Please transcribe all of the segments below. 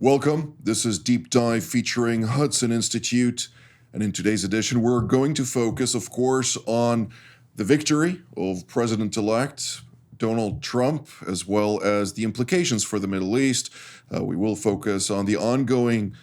Welcome. This is Deep Dive featuring Hudson Institute. And in today's edition, we're going to focus, of course, on the victory of President-elect Donald Trump, as well as the implications for the Middle East. We will focus on the ongoing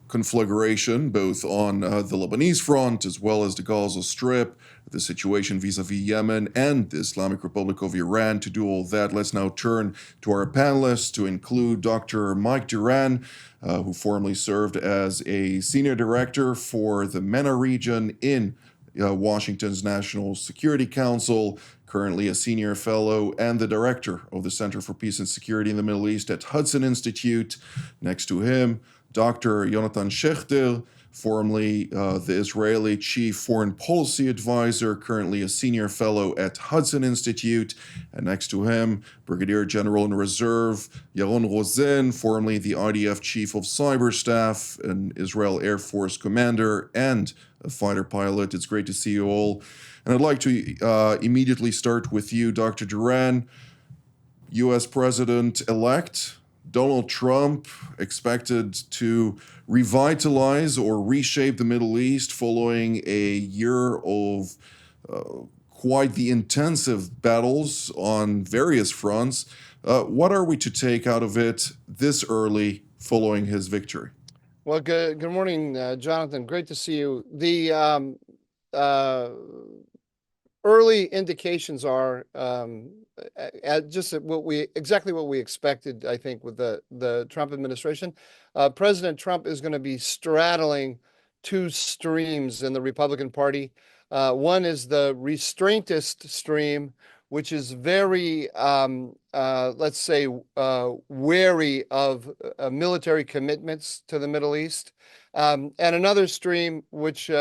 conflagration, both on the Lebanese front as well as the Gaza Strip, the situation vis-a-vis Yemen and the Islamic Republic of Iran. To do all that, let's now turn to our panelists, to include Dr. Mike Duran, who formerly served as a senior director for the MENA region in Washington's National Security Council, currently a senior fellow and the director of the Center for Peace and Security in the Middle East at Hudson Institute. Next to him, Dr. Yonatan Shechter, formerly the Israeli Chief Foreign Policy Advisor, currently a senior fellow at Hudson Institute. And next to him, Brigadier General in Reserve Yaron Rosen, formerly the IDF Chief of Cyber Staff, an Israel Air Force commander, and a fighter pilot. It's great to see you all. And I'd like to immediately start with you, Dr. Duran. U.S. President-elect Donald Trump expected to revitalize or reshape the Middle East following a year of quite the intensive battles on various fronts. What are we to take out of it this early following his victory? Well, good morning, Jonathan. Great to see you. The early indications are just exactly what we expected, I think, with the Trump administration. President Trump is going to be straddling two streams in the Republican Party. One is the restraintist stream, which is very, let's say, wary of military commitments to the Middle East, and another stream which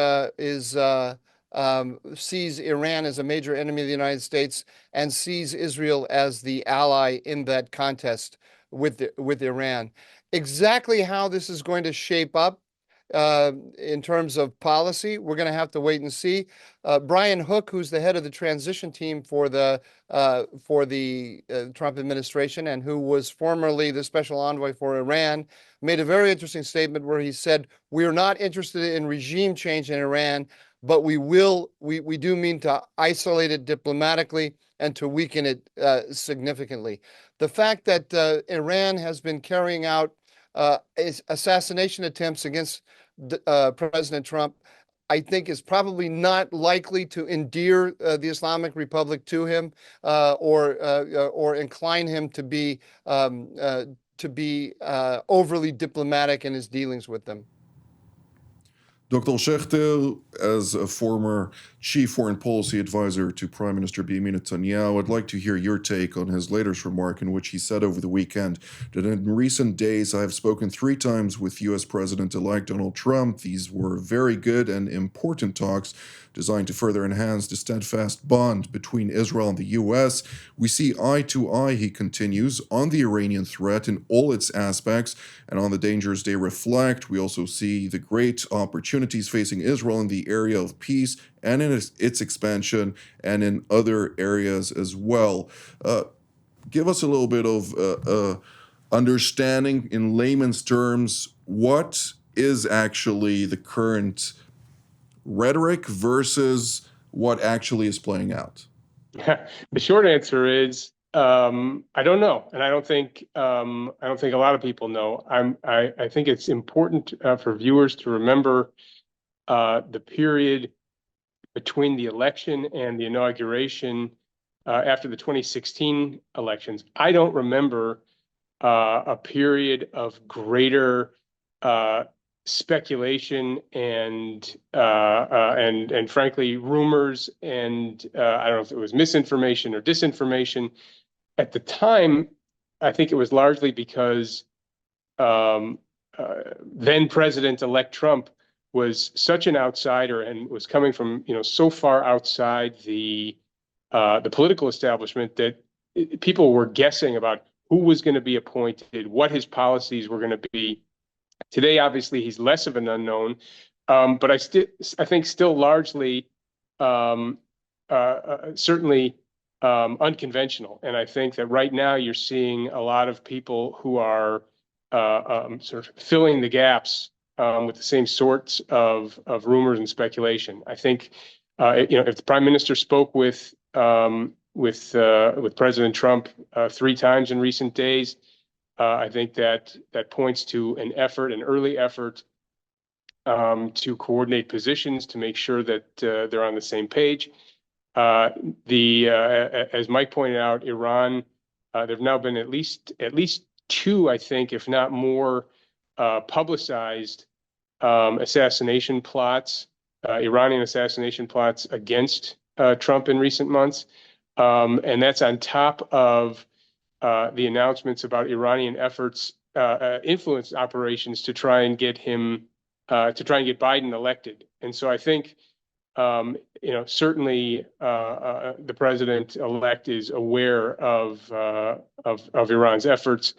sees Iran as a major enemy of the United States and sees Israel as the ally in that contest with Iran. Exactly how this is going to shape up in terms of policy, we're going to have to wait and see. Brian Hook, who's the head of the transition team for the Trump administration and who was formerly the special envoy for Iran, made a very interesting statement where he said, "We are not interested in regime change in Iran, but we do mean to isolate it diplomatically and to weaken it significantly." The fact that Iran has been carrying out assassination attempts against President Trump, I think, is probably not likely to endear the Islamic Republic to him or incline him to be overly diplomatic in his dealings with them. Dr. Shechter, as a former Chief Foreign Policy Advisor to Prime Minister Benjamin Netanyahu, I'd like to hear your take on his latest remark in which he said over the weekend that in recent days I have spoken 3 times with U.S. President-elect Donald Trump. These were very good and important talks designed to further enhance the steadfast bond between Israel and the U.S. We see eye to eye, he continues, on the Iranian threat in all its aspects and on the dangers they reflect. We also see the great opportunities facing Israel in the area of peace and in its expansion and in other areas as well. Give us a little bit of understanding in layman's terms, what is actually the current rhetoric versus what actually is playing out? The short answer is I don't know, and I don't think a lot of people know. I think it's important for viewers to remember the period between the election and the inauguration after the 2016 elections. I don't remember a period of greater speculation and frankly rumors and I don't know if it was misinformation or disinformation. At the time, I think it was largely because then President-elect Trump was such an outsider and was coming from so far outside the political establishment that people were guessing about who was going to be appointed, what his policies were going to be. Today, obviously, he's less of an unknown, but I think still largely, certainly unconventional. And I think that right now you're seeing a lot of people who are sort of filling the gaps with the same sorts of rumors and speculation. I think if the prime minister spoke with President Trump 3 times in recent days, I think that points to an early effort to coordinate positions to make sure that they're on the same page. As Mike pointed out, Iran, there have now been at least 2, I think, if not more, publicized assassination plots, Iranian assassination plots against Trump in recent months, and that's on top of the announcements about Iranian efforts, influence operations to try and get Biden elected. And so I think, certainly the president-elect is aware of Iran's efforts,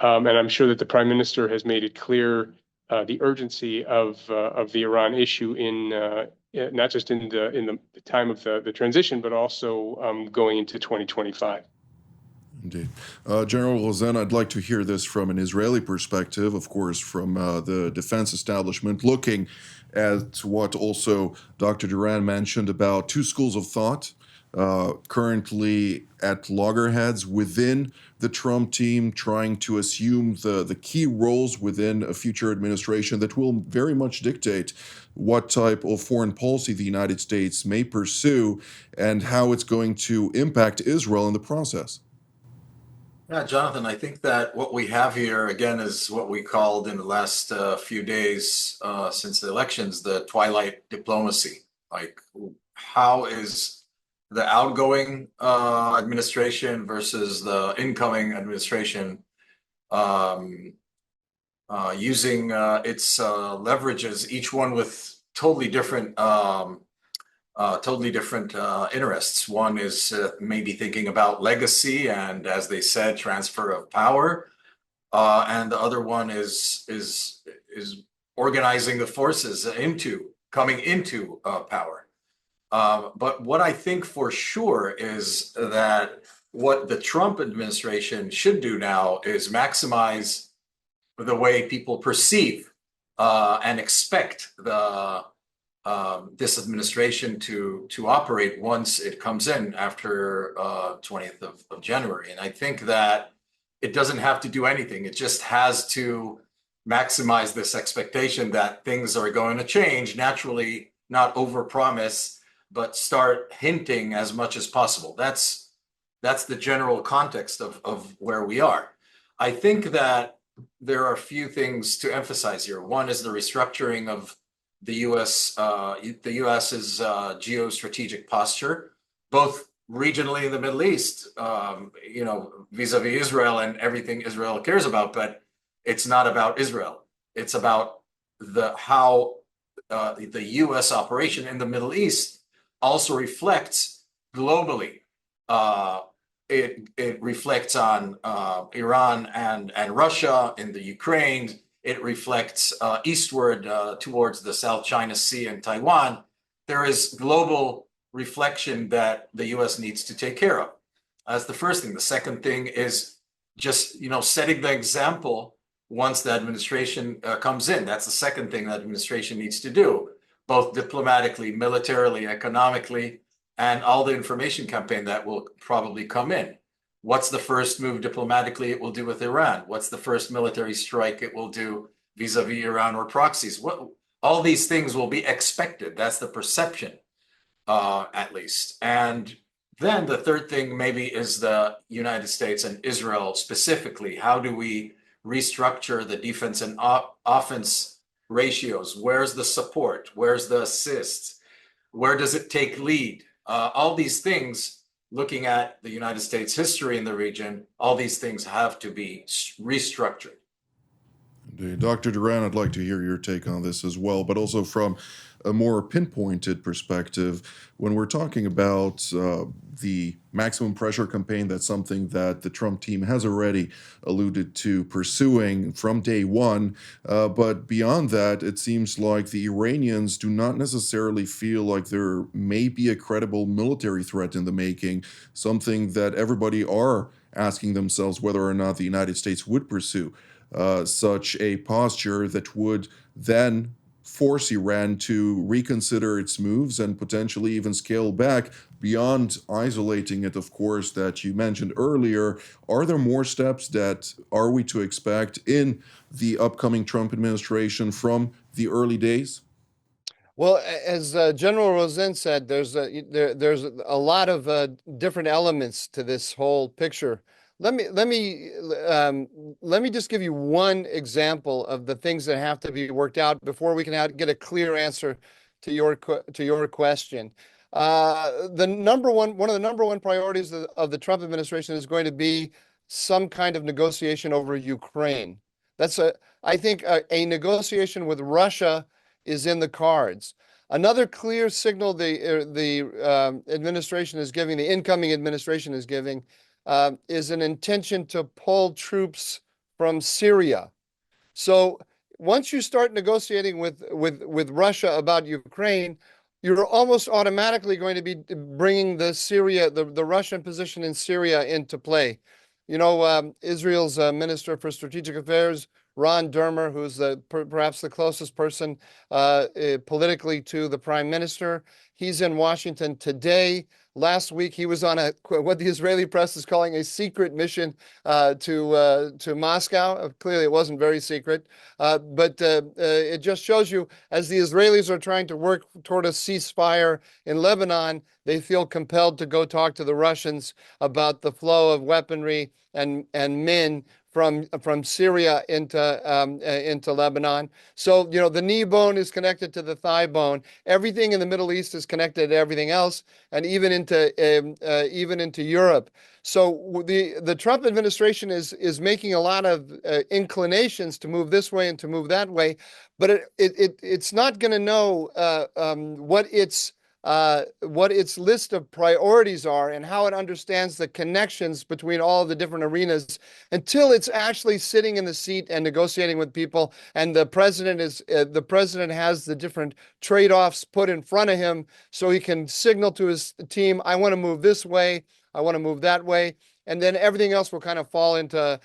and I'm sure that the prime minister has made it clear the urgency of the Iran issue in not just in the time of the transition, but also going into 2025. Indeed. General Rosen, I'd like to hear this from an Israeli perspective, of course, from the defense establishment, looking at what also Dr. Duran mentioned about 2 schools of thought currently at loggerheads within the Trump team, trying to assume the key roles within a future administration that will very much dictate what type of foreign policy the United States may pursue and how it's going to impact Israel in the process. Yeah, Jonathan, I think that what we have here, again, is what we called in the last few days since the elections, the twilight diplomacy. Like, how is the outgoing administration versus the incoming administration using its leverages, each one with totally different interests. One is maybe thinking about legacy and, as they said, transfer of power, and the other one is organizing the forces coming into power. But what I think for sure is that what the Trump administration should do now is maximize the way people perceive and expect this administration to operate once it comes in after 20th of January. And I think that it doesn't have to do anything. It just has to maximize this expectation that things are going to change naturally, not overpromise, but start hinting as much as possible. That's the general context of where we are. I think that there are a few things to emphasize here. One is the restructuring of the U.S.'s geostrategic posture, both regionally in the Middle East, vis-a-vis Israel and everything Israel cares about, but it's not about Israel. It's about how the U.S. operation in the Middle East also reflects globally. It reflects on Iran and Russia in the Ukraine. It reflects eastward towards the South China Sea and Taiwan. There is global reflection that the U.S. needs to take care of. That's the first thing. The second thing is just setting the example once the administration comes in. That's the second thing the administration needs to do, both diplomatically, militarily, economically, and all the information campaign that will probably come in. What's the first move diplomatically it will do with Iran? What's the first military strike it will do vis-a-vis Iran or proxies? All these things will be expected. That's the perception, at least. And then the third thing maybe is the United States and Israel specifically. How do we restructure the defense and offense ratios? Where's the support? Where's the assist? Where does it take lead? All these things, looking at the United States history in the region, all these things have to be restructured. Dr. Duran, I'd like to hear your take on this as well, but also from a more pinpointed perspective. When we're talking about the maximum pressure campaign, that's something that the Trump team has already alluded to pursuing from day one. But beyond that, it seems like the Iranians do not necessarily feel like there may be a credible military threat in the making, something that everybody are asking themselves whether or not the United States would pursue. such a posture that would then force Iran to reconsider its moves and potentially even scale back beyond isolating it, of course, that you mentioned earlier. Are there more steps that are we to expect in the upcoming Trump administration from the early days? Well, as General Rosen said, there's a lot of different elements to this whole picture. Let me just give you one example of the things that have to be worked out before we can get a clear answer to your question. One of the number one priorities of the Trump administration is going to be some kind of negotiation over Ukraine. I think a negotiation with Russia is in the cards. Another clear signal the administration is giving, the incoming administration is giving, is an intention to pull troops from Syria. So once you start negotiating with Russia about Ukraine, you're almost automatically going to be bringing the Russian position in Syria into play. You know, Israel's Minister for Strategic Affairs, Ron Dermer, who's perhaps the closest person politically to the prime minister, he's in Washington today. Last week, he was on what the Israeli press is calling a secret mission to Moscow. Clearly, it wasn't very secret, but it just shows you, as the Israelis are trying to work toward a ceasefire in Lebanon, they feel compelled to go talk to the Russians about the flow of weaponry and men from Syria into Lebanon. So, you know, the knee bone is connected to the thigh bone. Everything in the Middle East is connected to everything else, and even into Europe. So the Trump administration is making a lot of inclinations to move this way and to move that way, but it's not going to know what its list of priorities are and how it understands the connections between all of the different arenas until it's actually sitting in the seat and negotiating with people. And the president has the different trade-offs put in front of him so he can signal to his team, I want to move this way, I want to move that way, and then everything else will kind of fall into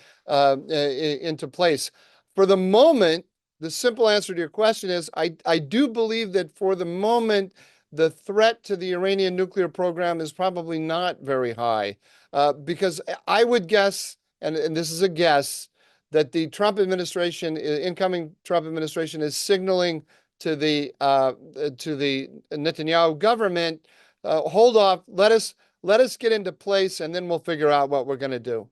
place. For the moment, the simple answer to your question is I do believe that for the moment, the threat to the Iranian nuclear program is probably not very high, because I would guess, and this is a guess, that the incoming Trump administration is signaling to the Netanyahu government, hold off, let us get into place, and then we'll figure out what we're going to do.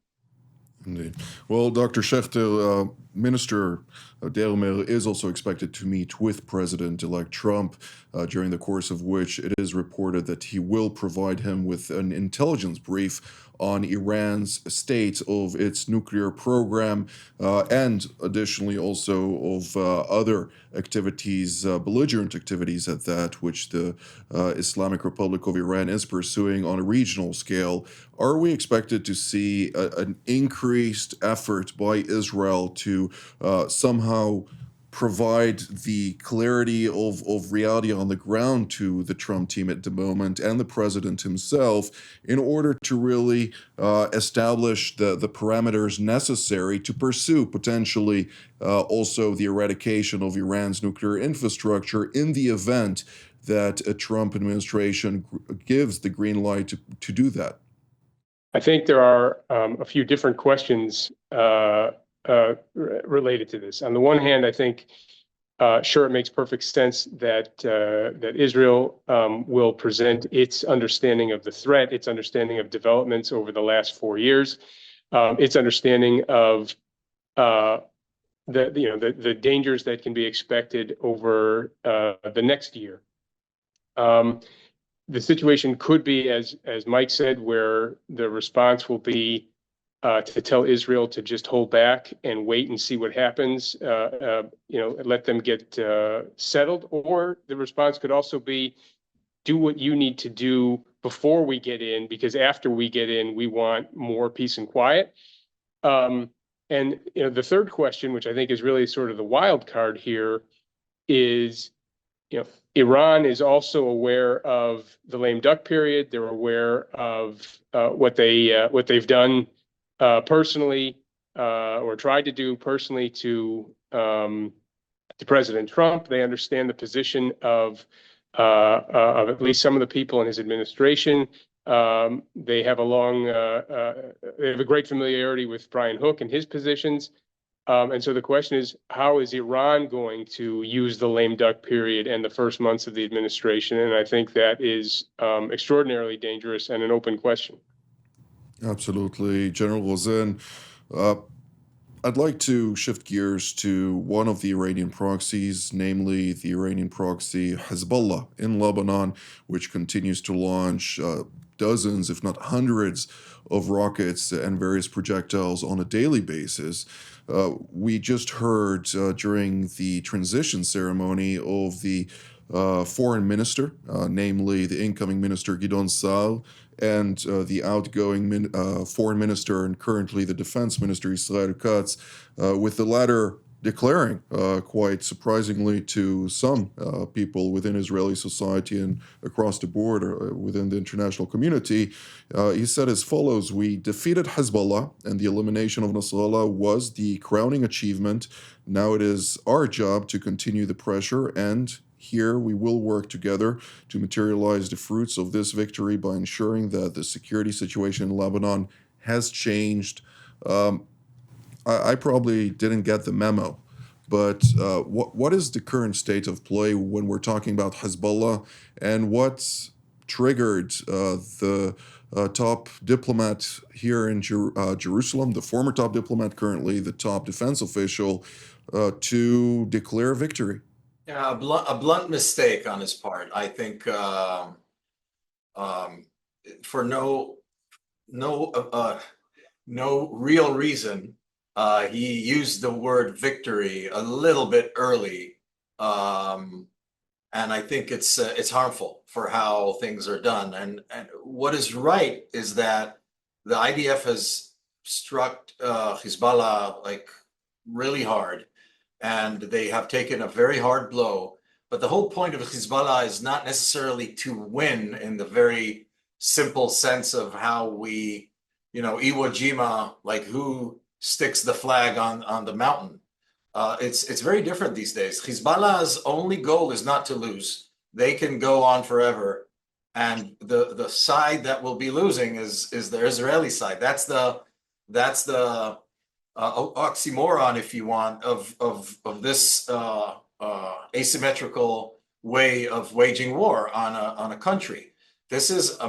Indeed. Well, Dr. Schechter, Minister Dermer is also expected to meet with President-elect Trump, during the course of which it is reported that he will provide him with an intelligence brief on Iran's state of its nuclear program, and additionally also of other activities, belligerent activities at that, which the Islamic Republic of Iran is pursuing on a regional scale. Are we expected to see an increased effort by Israel to somehow provide the clarity of reality on the ground to the Trump team at the moment and the president himself in order to really establish the parameters necessary to pursue potentially also the eradication of Iran's nuclear infrastructure in the event that a Trump administration gives the green light to do that? I think there are a few different questions related to this. On the one hand, I think sure, it makes perfect sense that Israel will present its understanding of the threat, its understanding of developments over the last 4 years, its understanding of the dangers that can be expected over the next year. The situation could be, as Mike said, where the response will be to tell Israel to just hold back and wait and see what happens, let them get settled. Or the response could also be, do what you need to do before we get in, because after we get in, we want more peace and quiet. And the third question, which I think is really sort of the wild card here, is, Iran is also aware of the lame duck period. They're aware of what they've done personally or tried to do personally to President Trump. They understand the position of at least some of the people in his administration. They have a great familiarity with Brian Hook and his positions. And so the question is, how is Iran going to use the lame duck period and the first months of the administration? And I think that is extraordinarily dangerous and an open question. Absolutely. General Rosen, I'd like to shift gears to one of the Iranian proxies, namely the Iranian proxy Hezbollah in Lebanon, which continues to launch dozens, if not hundreds, of rockets and various projectiles on a daily basis. We just heard during the transition ceremony of the foreign minister, namely the incoming minister Gideon Sa'ar, and the outgoing foreign minister and currently the defense minister Israel Katz, with the latter declaring, quite surprisingly to some people within Israeli society and across the board within the international community, he said as follows: "We defeated Hezbollah, and the elimination of Nasrallah was the crowning achievement. Now it is our job to continue the pressure, and here we will work together to materialize the fruits of this victory by ensuring that the security situation in Lebanon has changed." I probably didn't get the memo, but what is the current state of play when we're talking about Hezbollah, and what triggered the top diplomat here in Jerusalem, the former top diplomat, currently the top defense official, to declare victory? Yeah, a blunt mistake on his part. I think for no real reason, he used the word victory a little bit early, and I think it's harmful for how things are done. And what is right is that the IDF has struck Hezbollah like really hard, and they have taken a very hard blow. But the whole point of Hezbollah is not necessarily to win in the very simple sense of how we, Iwo Jima, like who sticks the flag on the mountain. It's very different these days. Hezbollah's only goal is not to lose. They can go on forever, and the side that will be losing is the Israeli side. That's the oxymoron, if you want, of this asymmetrical way of waging war on a country. This is a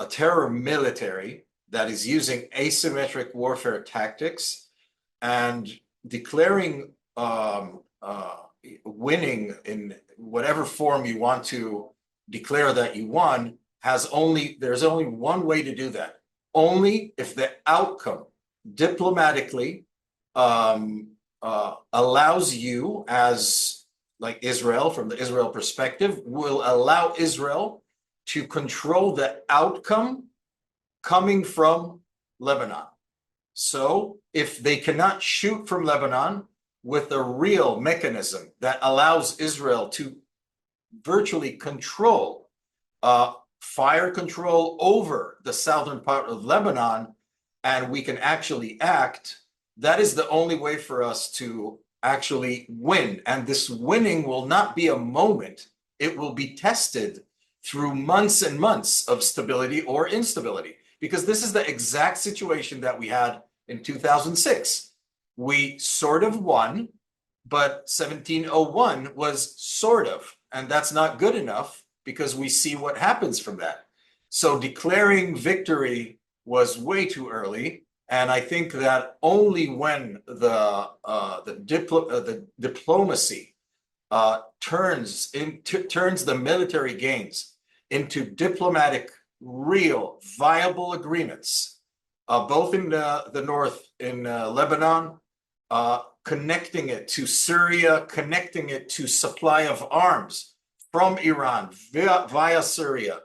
terror military that is using asymmetric warfare tactics, and declaring winning in whatever form you want to declare that you won there's only one way to do that. Only if the outcome diplomatically allows you, as like Israel, from the Israel perspective, will allow Israel to control the outcome coming from Lebanon. So if they cannot shoot from Lebanon with a real mechanism that allows Israel to virtually control fire control over the southern part of Lebanon, and we can actually act, that is the only way for us to actually win. And this winning will not be a moment. It will be tested through months and months of stability or instability, because this is the exact situation that we had in 2006. We sort of won, but 1701 was sort of, and that's not good enough, because we see what happens from that. So declaring victory was way too early, and I think that only when the diplomacy turns the military gains into diplomatic, real, viable agreements, both in the north, in Lebanon, connecting it to Syria, connecting it to supply of arms from Iran via Syria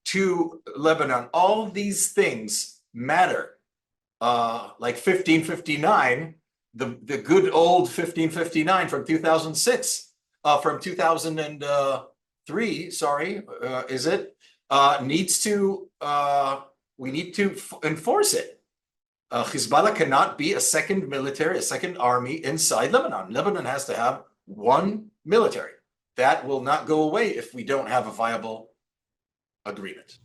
to Lebanon. All these things matter. Like 1559, the good old 1559 from 2006, from 2003, sorry, is it? We need to enforce it. Hezbollah cannot be a second military, a second army inside Lebanon. Lebanon has to have one military. That will not go away if we don't have a viable agreement.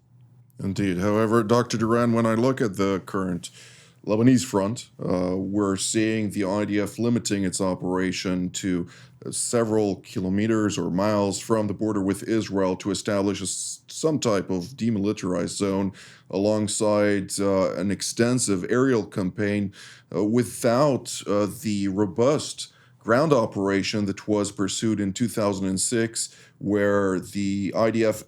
Indeed. However, Dr. Duran, when I look at the current Lebanese front, we're seeing the IDF limiting its operation to several kilometers or miles from the border with Israel to establish some type of demilitarized zone alongside an extensive aerial campaign without the robust ground operation that was pursued in 2006, where the IDF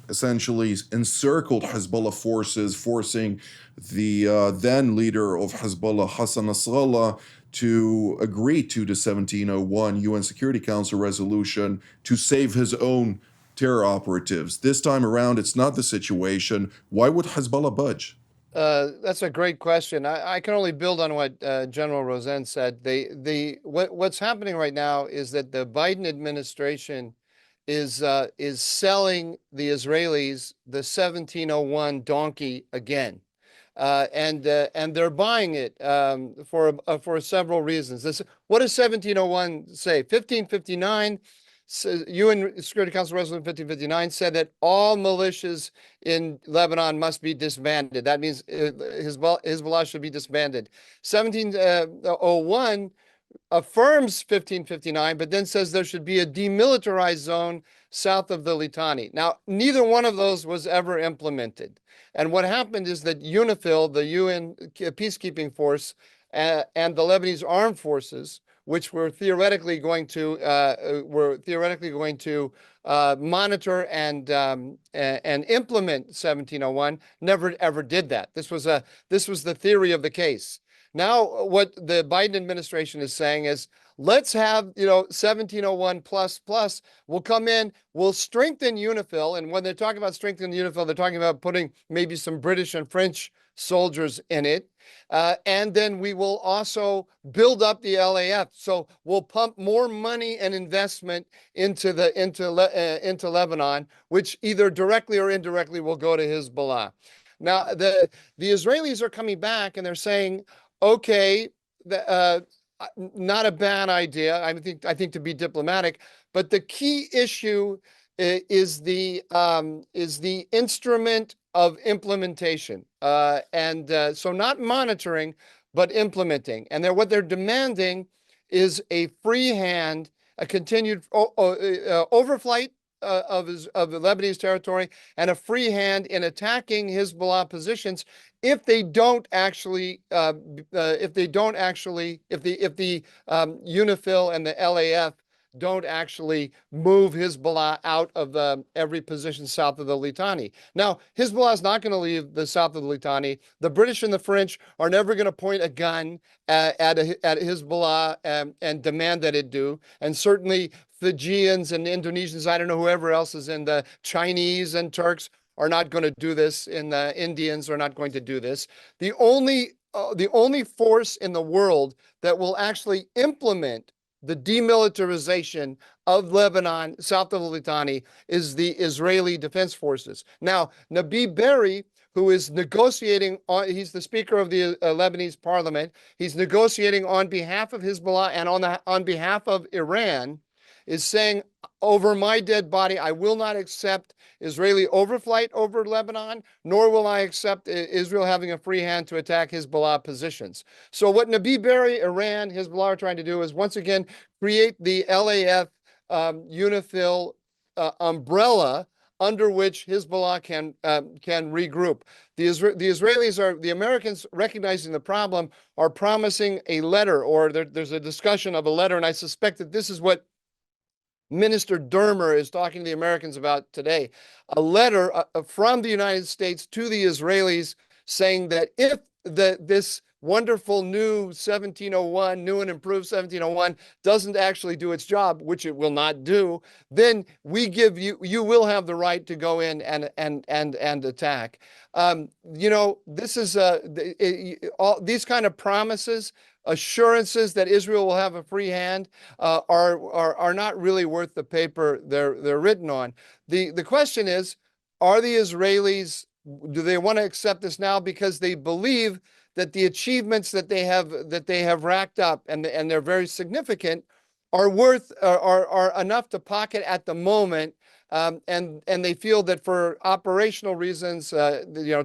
essentially encircled Hezbollah forces, forcing the then leader of Hezbollah, Hassan Nasrallah, to agree to the 1701 UN Security Council resolution to save his own terror operatives. This time around, it's not the situation. Why would Hezbollah budge? That's a great question. I can only build on what General Rosen said. What's happening right now is that the Biden administration is selling the Israelis the 1701 donkey again, and they're buying it for several reasons. What does 1701 say? 1559. UN Security Council Resolution 1559 said that all militias in Lebanon must be disbanded. That means Hezbollah should be disbanded. 1701 affirms 1559, but then says there should be a demilitarized zone south of the Litani. Now, neither one of those was ever implemented. And what happened is that UNIFIL, the UN peacekeeping force, and the Lebanese armed forces, which were theoretically going to monitor and implement 1701, never ever did that. This was the theory of the case. Now, what the Biden administration is saying is, let's have 1701 plus. We'll come in, we'll strengthen UNIFIL, and when they're talking about strengthening UNIFIL, they're talking about putting maybe some British and French soldiers in it. And then we will also build up the LAF. So we'll pump more money and investment into Lebanon, which either directly or indirectly will go to Hezbollah. Now, the Israelis are coming back and they're saying, okay, not a bad idea. I think to be diplomatic, but the key issue is the instrument of implementation, so not monitoring, but implementing. And what they're demanding is a free hand, a continued overflight of the Lebanese territory, and a free hand in attacking Hezbollah positions if the UNIFIL and the LAF don't actually move Hezbollah out of every position south of the Litani. Now, Hezbollah is not going to leave the south of the Litani. The British and the French are never going to point a gun at Hezbollah and demand that it do. And certainly Fijians and Indonesians, I don't know, whoever else is in the Chinese and Turks are not going to do this, and the Indians are not going to do this. The only force in the world that will actually implement the demilitarization of Lebanon, south of the Litani, is the Israeli Defense Forces. Now, Nabih Berri, who is negotiating, he's the Speaker of the Lebanese Parliament, he's negotiating on behalf of Hezbollah and on behalf of Iran, is saying, over my dead body, I will not accept Israeli overflight over Lebanon, nor will I accept Israel having a free hand to attack Hezbollah positions. So what Nabih Berri, Iran, Hezbollah are trying to do is once again create the LAF UNIFIL umbrella under which Hezbollah can regroup. The Americans, recognizing the problem, are promising a letter, or there's a discussion of a letter, and I suspect that this is what Minister Dermer is talking to the Americans about today, a letter from the United States to the Israelis saying that if this wonderful new 1701, new and improved 1701 doesn't actually do its job, which it will not do, then you will have the right to go in and attack. This is all these kind of promises, assurances that Israel will have a free hand are not really worth the paper they're written on. The question is, are the Israelis, do they want to accept this now because they believe that the achievements that they have racked up, and they're very significant, are worth are enough to pocket at the moment. And they feel that for operational reasons,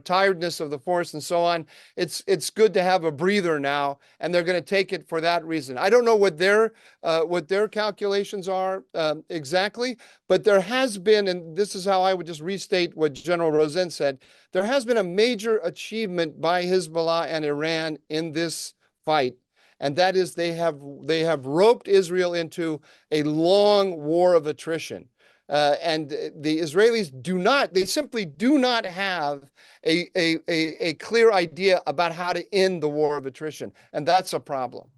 tiredness of the force and so on, it's good to have a breather now, and they're going to take it for that reason. I don't know what their calculations are exactly, but there has been, and this is how I would just restate what General Rosen said, there has been a major achievement by Hezbollah and Iran in this fight. And that is they have roped Israel into a long war of attrition. And the Israelis simply do not have a clear idea about how to end the war of attrition. And that's a problem.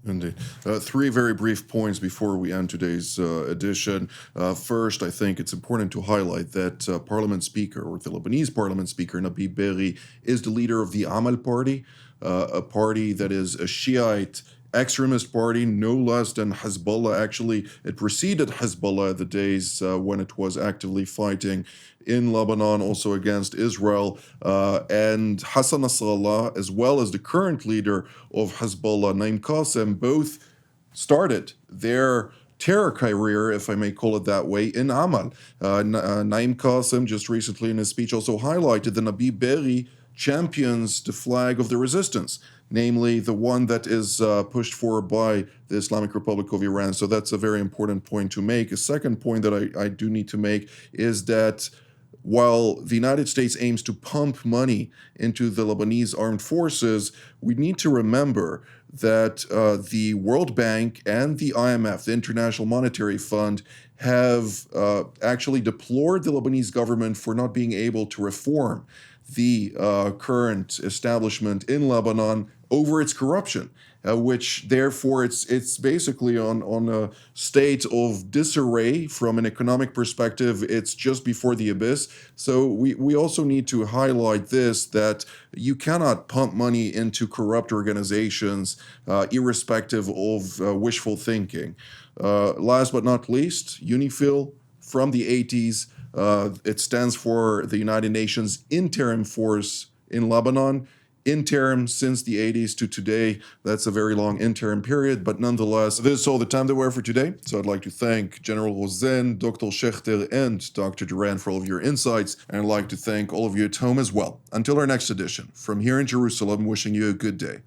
Indeed. Three very brief points before we end today's edition. First, I think it's important to highlight that Parliament Speaker, or the Lebanese Parliament Speaker, Nabi Berri, is the leader of the Amal Party, a party that is a Shiite extremist party, no less than Hezbollah. Actually, it preceded Hezbollah the days when it was actively fighting in Lebanon, also against Israel. And Hassan Nasrallah, as well as the current leader of Hezbollah, Naim Qassem, both started their terror career, if I may call it that way, in Amal. Naim Qassem just recently in his speech also highlighted that Nabi Berri champions the flag of the resistance, namely the one that is pushed for by the Islamic Republic of Iran. So that's a very important point to make. A second point that I do need to make is that while the United States aims to pump money into the Lebanese armed forces, we need to remember that the World Bank and the IMF, the International Monetary Fund, have actually deplored the Lebanese government for not being able to reform the current establishment in Lebanon over its corruption, which therefore it's basically on a state of disarray from an economic perspective. It's just before the abyss. So we also need to highlight this, that you cannot pump money into corrupt organizations irrespective of wishful thinking. Last but not least, UNIFIL from the 80s. It stands for the United Nations Interim Force in Lebanon. Interim since the 80s to today. That's a very long interim period, but nonetheless, this is all the time that we have for today. So I'd like to thank General Rosen, Dr. Schechter, and Dr. Duran for all of your insights, and I'd like to thank all of you at home as well. Until our next edition, from here in Jerusalem, wishing you a good day.